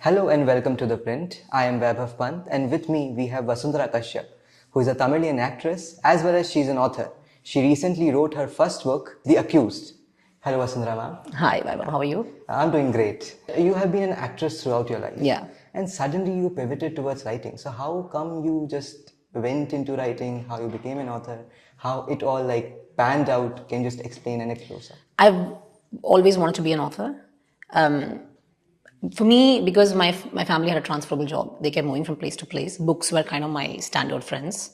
Hello and welcome to The Print. I am Vaibhav Pant and with me we have Vasundhara Kashyap, who is a Tamilian actress as well as she's an author. She recently wrote her first book, The Accused. Hello Vasundhara ma'am. Hi, Vaibhav. How are you? I'm doing great. You have been an actress throughout your life. Yeah. And suddenly you pivoted towards writing. So how come you just went into writing, how you became an author, how it all panned out? Can you just explain and explore some? I've always wanted to be an author. For me, because my family had a transferable job, they kept moving from place to place. Books were kind of my standard friends.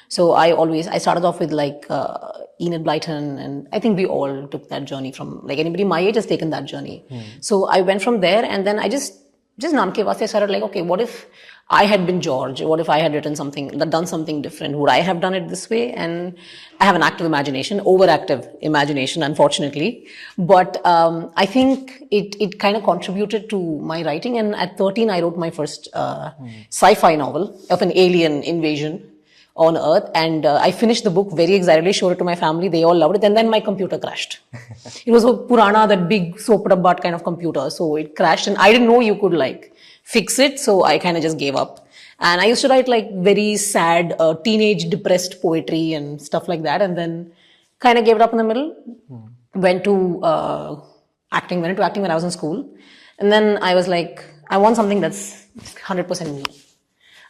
So I started off with Enid Blyton, and I think we all took that journey from, anybody my age has taken that journey. So I went from there, and then I just naam ke vaste started okay, what if I had been George? What if I had done something different? Would I have done it this way? And I have an active imagination, overactive imagination, unfortunately. But I think it kind of contributed to my writing. And at 13, I wrote my first sci-fi novel of an alien invasion on Earth. And I finished the book very excitedly, showed it to my family. They all loved it. And then my computer crashed. It was a Purana, that big soap butt kind of computer. So it crashed. And I didn't know you could fix it. So I kind of just gave up. And I used to write very sad, teenage depressed poetry and stuff like that. And then kind of gave it up in the middle. Went into acting when I was in school. And then I was I want something that's 100% me.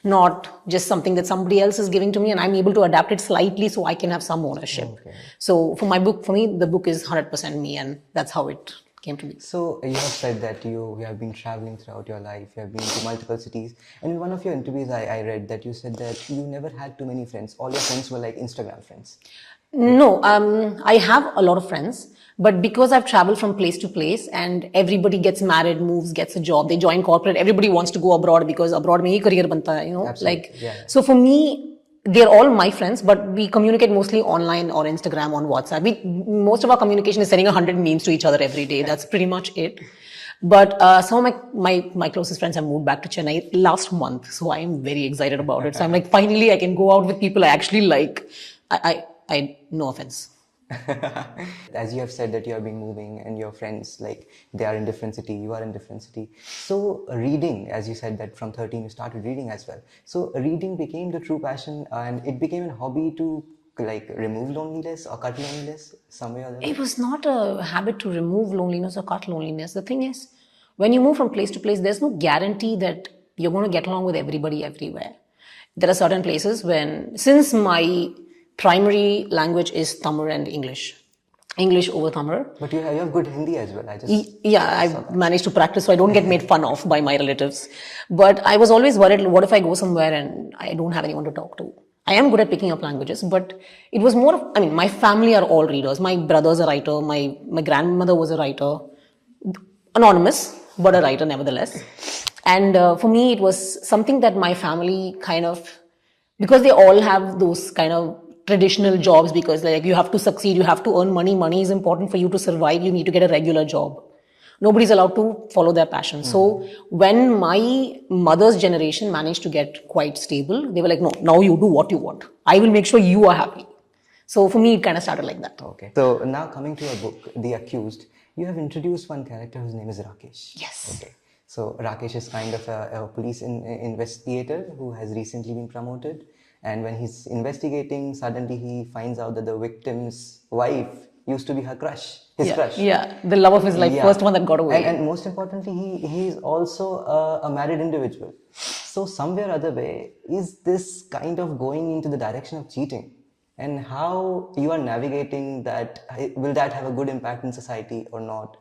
Not just something that somebody else is giving to me and I'm able to adapt it slightly so I can have some ownership. Okay. So for me, the book is 100% me, and that's how it came to be. So you have said that you have been traveling throughout your life, you have been to multiple cities, and in one of your interviews I read that you said that you never had too many friends. All your friends were Instagram friends. No, I have a lot of friends, but because I've traveled from place to place and everybody gets married, moves, gets a job, they join corporate, everybody wants to go abroad because abroad mein hi career banta hai, Absolutely. So for me, they're all my friends, but we communicate mostly online or Instagram, on WhatsApp. Most of our communication is sending 100 memes to each other every day. That's pretty much it. But some of my closest friends have moved back to Chennai last month, so I am very excited about it. So I'm finally I can go out with people I actually like. I no offense. As you have said that you have been moving and your friends, they are in different city, you are in different city. So reading, as you said that from 13 you started reading as well. So reading became the true passion and it became a hobby to remove loneliness or cut loneliness some way or other? It was not a habit to remove loneliness or cut loneliness. The thing is, when you move from place to place, there's no guarantee that you're going to get along with everybody everywhere. There are certain places since my primary language is Tamil and English over Tamil. But you have good Hindi as well. I've managed to practice so I don't get made fun of by my relatives. But I was always worried, what if I go somewhere and I don't have anyone to talk to? I am good at picking up languages, but it was more of, my family are all readers. My brother's a writer, my grandmother was a writer, anonymous, but a writer nevertheless. And for me, it was something that my family because they all have those kind of traditional jobs, because you have to succeed, you have to earn money. Money is important for you to survive. You need to get a regular job. Nobody's allowed to follow their passion. So when my mother's generation managed to get quite stable, they were no, now you do what you want. I will make sure you are happy. So for me, it kind of started like that. Okay. So now coming to your book, The Accused, you have introduced one character whose name is Rakesh. Yes. Okay. So Rakesh is kind of a police investigator who has recently been promoted. And when he's investigating, suddenly he finds out that the victim's wife used to be her crush, his crush. Yeah, the love of his life, first one that got away. And most importantly, he is also a married individual. So somewhere or other way, is this kind of going into the direction of cheating? And how you are navigating that? Will that have a good impact in society or not?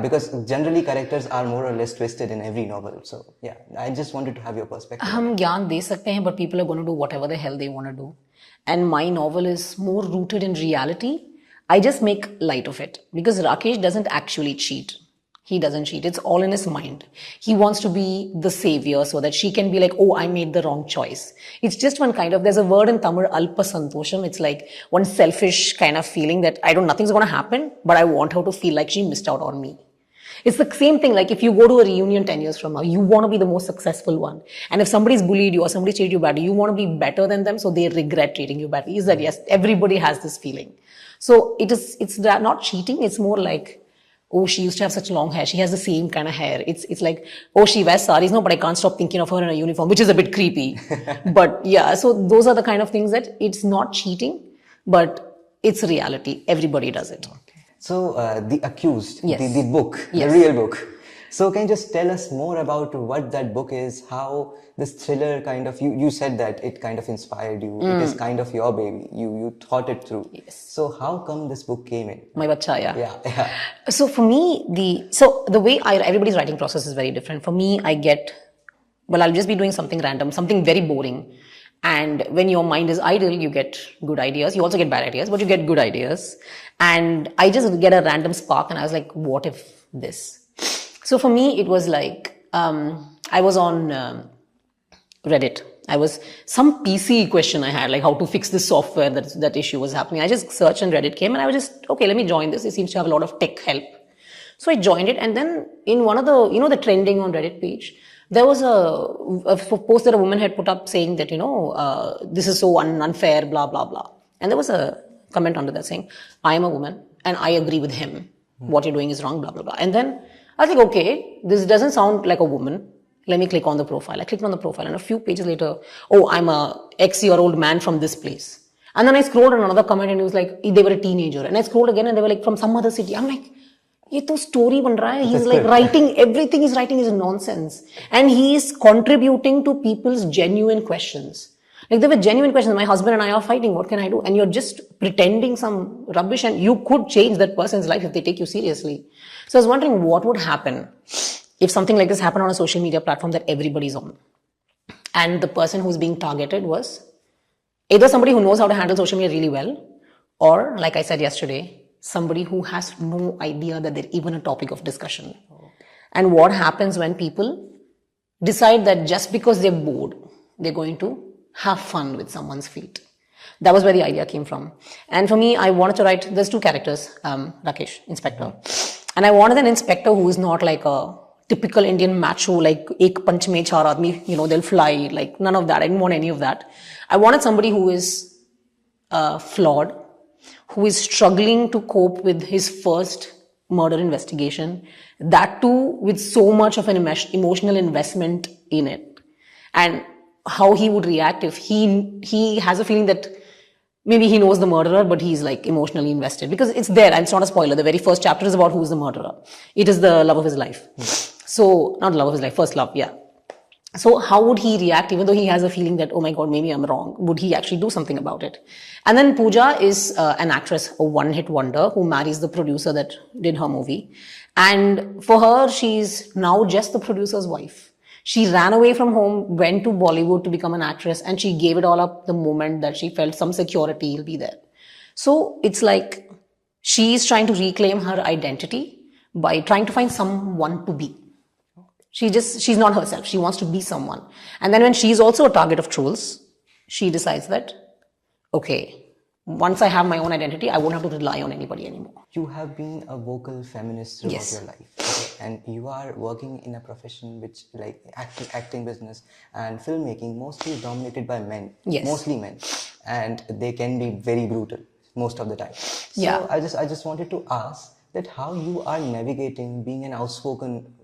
Because generally characters are more or less twisted in every novel. So I just wanted to have your perspective. हम ज्ञान दे सकते हैं, but people are going to do whatever the hell they want to do. And my novel is more rooted in reality. I just make light of it because Rakesh doesn't actually cheat. He doesn't cheat. It's all in his mind. He wants to be the savior so that she can be oh, I made the wrong choice. It's just one there's a word in Tamil, alpa santosham. It's one selfish kind of feeling that nothing's going to happen, but I want her to feel like she missed out on me. It's the same thing, if you go to a reunion 10 years from now, you want to be the most successful one. And if somebody's bullied you or somebody treated you badly, you want to be better than them so they regret treating you badly. Is that yes, everybody has this feeling. So it's not cheating, it's more oh, she used to have such long hair. She has the same kind of hair. It's like, oh, she wears saris. No, but I can't stop thinking of her in a uniform, which is a bit creepy. But yeah, so those are the kind of things that it's not cheating, but it's reality. Everybody does it. So, The Accused, Yes. the book, Yes. the real book. So, can you just tell us more about what that book is, how this thriller kind of, you said that it kind of inspired you, it is kind of your baby, you thought it through. Yes. So, how come this book came in? My bacha, yeah. Yeah. So for me, the way everybody's writing process is very different. For me, I'll just be doing something random, something very boring. And when your mind is idle, you get good ideas. You also get bad ideas, but you get good ideas. And I just get a random spark and I was like, what if this? So for me, it was like, I was on Reddit. I was some PC question I had, like how to fix this software that issue was happening. I just searched and Reddit came and I was just, okay, let me join this. It seems to have a lot of tech help. So I joined it, and then in one of the, the trending on Reddit page, there was a post that a woman had put up saying that, this is so unfair, blah, blah, blah. And there was a comment under that saying, I am a woman and I agree with him. What you're doing is wrong, blah, blah, blah. And then I was like, okay, this doesn't sound like a woman. Let me click on the profile. I clicked on the profile and a few pages later, oh, I'm a X-year-old man from this place. And then I scrolled on another comment and it was like, they were a teenager. And I scrolled again and they were like from some other city. I'm like, ये तो story बन रहा है. He's like writing, everything he's writing is nonsense. And he is contributing to people's genuine questions. Like there were genuine questions. My husband and I are fighting. What can I do? And you're just pretending some rubbish and you could change that person's life if they take you seriously. So I was wondering what would happen if something like this happened on a social media platform that everybody's on. And the person who's being targeted was either somebody who knows how to handle social media really well, or like I said yesterday, somebody who has no idea that they're even a topic of discussion. And what happens when people decide that just because they're bored, they're going to have fun with someone's feet. That was where the idea came from. And for me, I wanted to write, there's two characters, Rakesh, Inspector. And I wanted an inspector who is not like a typical Indian macho, like ek punch mein char aadmi, they'll fly, like none of that. I didn't want any of that. I wanted somebody who is flawed, who is struggling to cope with his first murder investigation, that too with so much of an emotional investment in it. And how he would react if he has a feeling that maybe he knows the murderer, but he's like emotionally invested. Because it's there, and it's not a spoiler. The very first chapter is about who's the murderer. It is the love of his life. So, not love of his life, first love, yeah. So how would he react even though he has a feeling that, oh my God, maybe I'm wrong? Would he actually do something about it? And then Pooja is an actress, a one-hit wonder who marries the producer that did her movie. And for her, she's now just the producer's wife. She ran away from home, went to Bollywood to become an actress, and she gave it all up the moment that she felt some security will be there. So it's like she's trying to reclaim her identity by trying to find someone to be. She's not herself. She wants to be someone. And then when she's also a target of trolls, she decides that, okay, once I have my own identity, I won't have to rely on anybody anymore. You have been a vocal feminist throughout Yes. your life. Okay? And you are working in a profession which like acting business and filmmaking mostly dominated by men. Yes. Mostly men. And they can be very brutal most of the time. So Yeah. I just wanted to ask that how you are navigating being an outspoken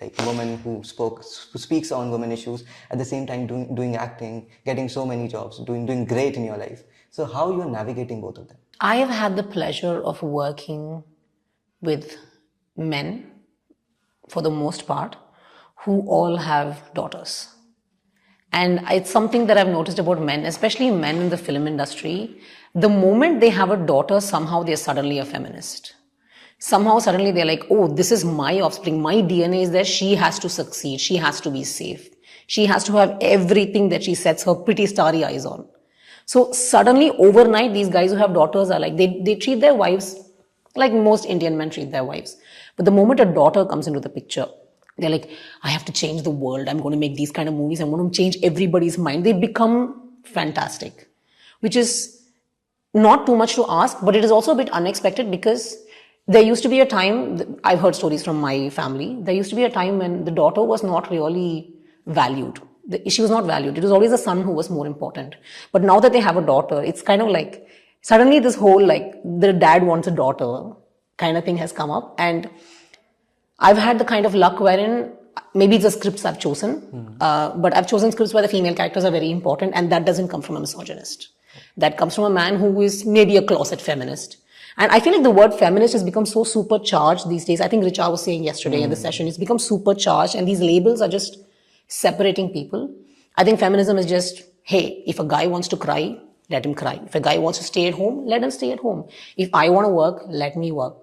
like woman who speaks on women issues, at the same time doing acting, getting so many jobs, doing great in your life. So how you're navigating both of them? I have had the pleasure of working with men, for the most part, who all have daughters. And it's something that I've noticed about men, especially men in the film industry. The moment they have a daughter, somehow they're suddenly a feminist. Somehow suddenly they're like, oh, this is my offspring. My DNA is there. She has to succeed. She has to be safe. She has to have everything that she sets her pretty starry eyes on. So suddenly overnight, these guys who have daughters are like, they treat their wives like most Indian men treat their wives. But the moment a daughter comes into the picture, they're like, I have to change the world. I'm going to make these kind of movies. I'm going to change everybody's mind. They become fantastic, which is not too much to ask, but it is also a bit unexpected because there used to be a time, I've heard stories from my family, there used to be a time when the daughter was not really valued. She was not valued. It was always the son who was more important. But now that they have a daughter, it's kind of like, suddenly this whole like, the dad wants a daughter kind of thing has come up. And I've had the kind of luck wherein maybe it's the scripts I've chosen, but I've chosen scripts where the female characters are very important, and that doesn't come from a misogynist. That comes from a man who is maybe a closet feminist. And I feel like the word feminist has become so supercharged these days. I think Richa was saying yesterday in the session, it's become supercharged, and these labels are just separating people. I think feminism is just, hey, if a guy wants to cry, let him cry. If a guy wants to stay at home, let him stay at home. If I want to work, let me work.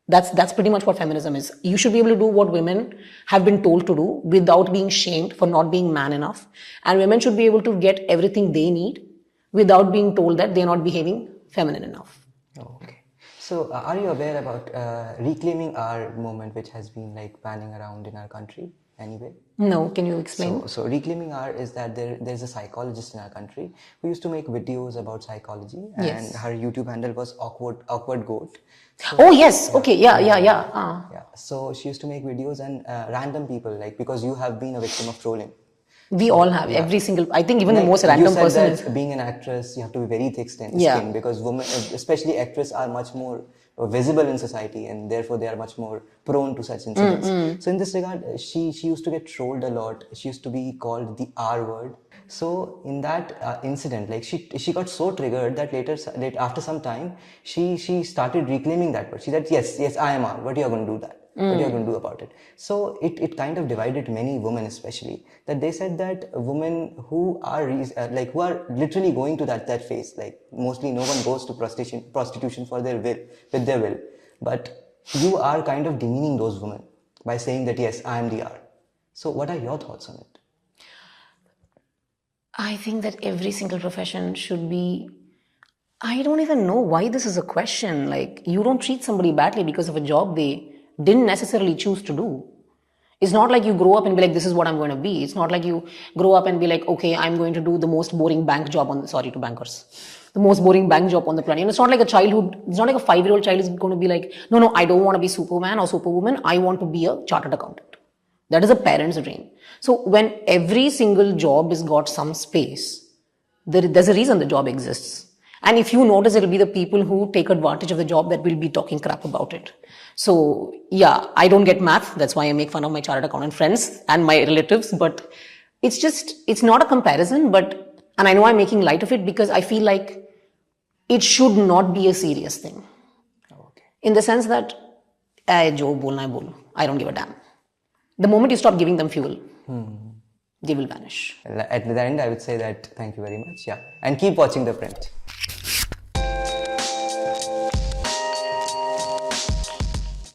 That's pretty much what feminism is. You should be able to do what women have been told to do without being shamed for not being man enough. And women should be able to get everything they need without being told that they're not behaving feminine enough. Okay. So, are you aware about reclaiming our movement, which has been like panning around in our country anyway? No, can you explain? So reclaiming our is that there's a psychologist in our country who used to make videos about psychology, and Yes. her YouTube handle was awkward goat. Oh, yes. Okay. Yeah. Yeah. So she used to make videos and random people, like, because you have been a victim of trolling. We all have. Every single, I think even the most You random said person that is. being an actress, you have to be very thick-skinned, Yeah. because women, especially actresses, are much more visible in society, and therefore they are much more prone to such incidents. So in this regard, she used to get trolled a lot. She used to be called the R word. So in that incident, like, she got so triggered that later after some time, she started reclaiming that word. She said, yes, I am R. What are you going to do that? What are you going to do about it? So it kind of divided many women, especially, that they said that women who are who are literally going to that phase, like, mostly no one goes to prostitution for their will, with their will, but you are kind of demeaning those women by saying that, yes, I am the R. So what are your thoughts on it? I think that every single profession should be. I don't even know why this is a question. Like, you don't treat somebody badly because of a job they didn't necessarily choose to do. It's not like you grow up and be like, this is what I'm going to be. It's not like you grow up and be like, okay, I'm going to do the most boring bank job sorry to bankers, the most boring bank job on the planet. And it's not like it's not like a 5-year-old child is going to be like, no, I don't want to be Superman or Superwoman. I want to be a chartered accountant. That is a parent's dream. So when every single job has got some space, there's a reason the job exists. And if you notice, it'll be the people who take advantage of the job that will be talking crap about it. So yeah, I don't get math. That's why I make fun of my chartered accountant friends and my relatives. But it's not a comparison, and I know I'm making light of it because I feel like it should not be a serious thing. Okay. In the sense that, jo bolna hai bolo. I don't give a damn. The moment you stop giving them fuel, they will vanish. At the end, I would say that thank you very much. Yeah. And keep watching The Print.